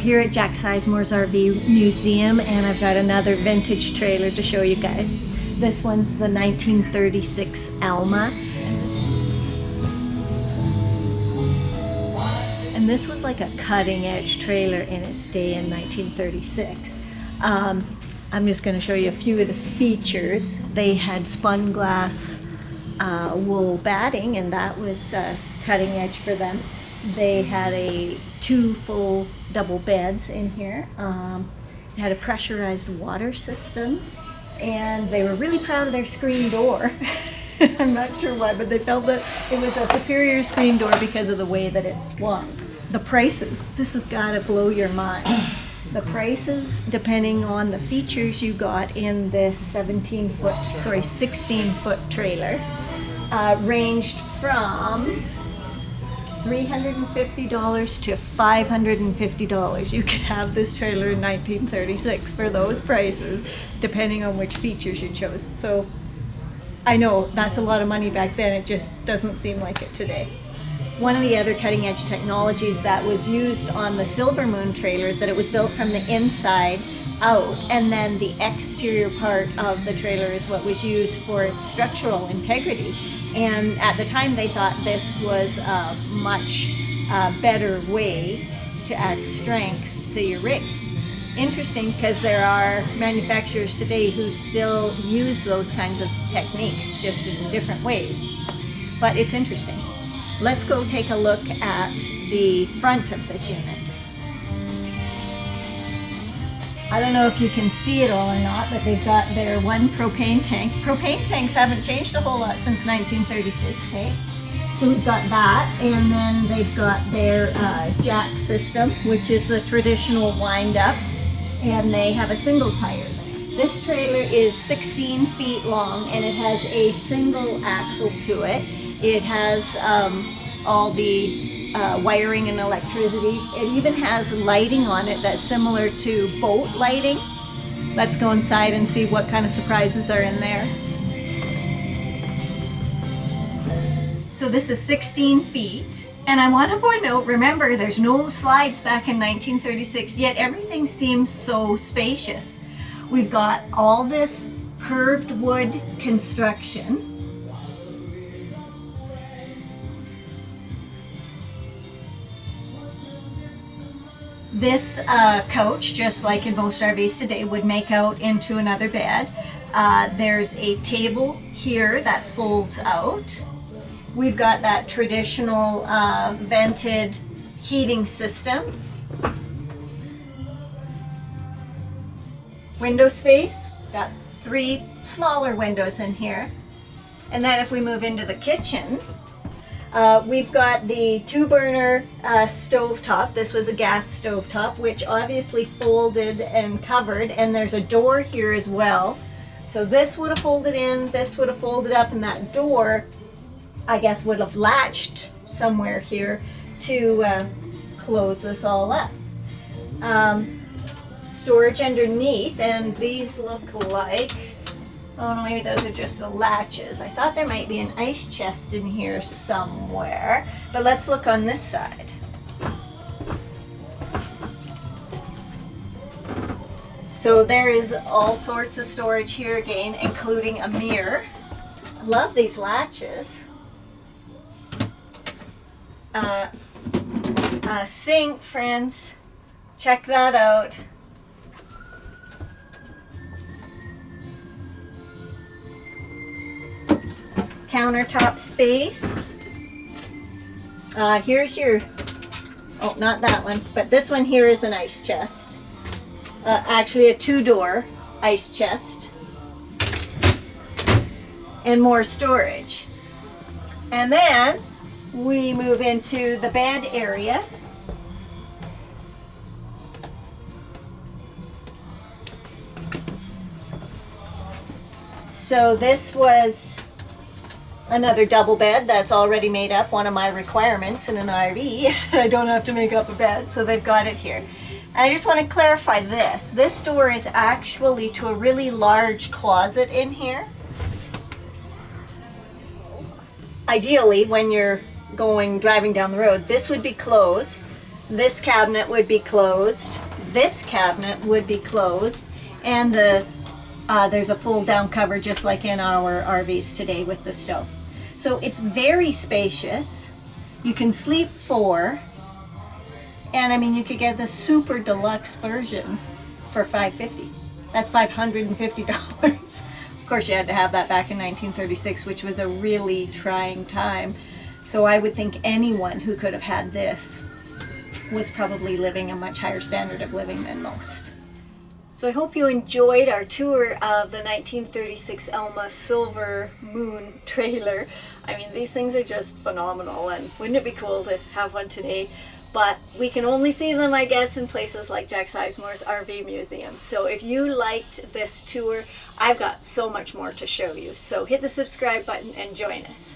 Here at Jack Sizemore's RV Museum, and I've got another vintage trailer to show you guys. This one's the 1936 Alma. And this was like a cutting edge trailer in its day in 1936. I'm just going to show you a few of the features. They had spun glass wool batting, and that was cutting edge for them. They had two full double beds in here. They had a pressurized water system, and they were really proud of their screen door. I'm not sure why, but they felt that it was a superior screen door because of the way that it swung. The prices, this has got to blow your mind. The prices, depending on the features you got in this 16-foot trailer, ranged from $350 to $550. You could have this trailer in 1936 for those prices, depending on which features you chose. So I know that's a lot of money back then. It just doesn't seem like it today. One of the other cutting edge technologies that was used on the Silvermoon trailer is that it was built from the inside out, and then the exterior part of the trailer is what was used for its structural integrity. And at the time they thought this was a much better way to add strength to your rig. Interesting, because there are manufacturers today who still use those kinds of techniques, just in different ways. But it's interesting. Let's go take a look at the front of this unit. I don't know if you can see it all or not, but they've got their one propane tank. Propane tanks haven't changed a whole lot since 1936, hey? So we've got that, and then they've got their jack system, which is the traditional wind-up, and they have a single tire there. This trailer is 16 feet long, and it has a single axle to it. It has all the wiring and electricity. It even has lighting on it that's similar to boat lighting. Let's go inside and see what kind of surprises are in there. So this is 16 feet. And I want to point out, remember, there's no slides back in 1936, yet everything seems so spacious. We've got all this curved wood construction. This couch, just like in most RVs today, would make out into another bed. There's a table here that folds out. We've got that traditional vented heating system. Window space, got 3 smaller windows in here. And then if we move into the kitchen, we've got the 2-burner stovetop. This was a gas stovetop, which obviously folded and covered, and there's a door here as well. So this would have folded in, this would have folded up, and that door, I guess, would have latched somewhere here to close this all up. Storage underneath, and these look like, oh no, maybe those are just the latches. I thought there might be an ice chest in here somewhere, but let's look on this side. So there is all sorts of storage here again, including a mirror. I love these latches. Sink, friends. Check that out. Countertop space. Here's your, oh, not that one, but this one here is an ice chest. Actually a 2-door ice chest. And more storage. And then we move into the bed area. So this was another double bed that's already made up. One of my requirements in an RV is that I don't have to make up a bed, so they've got it here. And I just want to clarify this. This door is actually to a really large closet in here. Ideally, when you're driving down the road, this would be closed. This cabinet would be closed. This cabinet would be closed. And there's a fold down cover just like in our RVs today with the stove. So it's very spacious. You can sleep 4. And I mean, you could get the super deluxe version for $550. That's $550. Of course, you had to have that back in 1936, which was a really trying time. So I would think anyone who could have had this was probably living a much higher standard of living than most. So I hope you enjoyed our tour of the 1936 Alma Silvermoon trailer. I mean, these things are just phenomenal, and wouldn't it be cool to have one today? But we can only see them, I guess, in places like Jack Sizemore's RV Museum. So if you liked this tour, I've got so much more to show you. So hit the subscribe button and join us.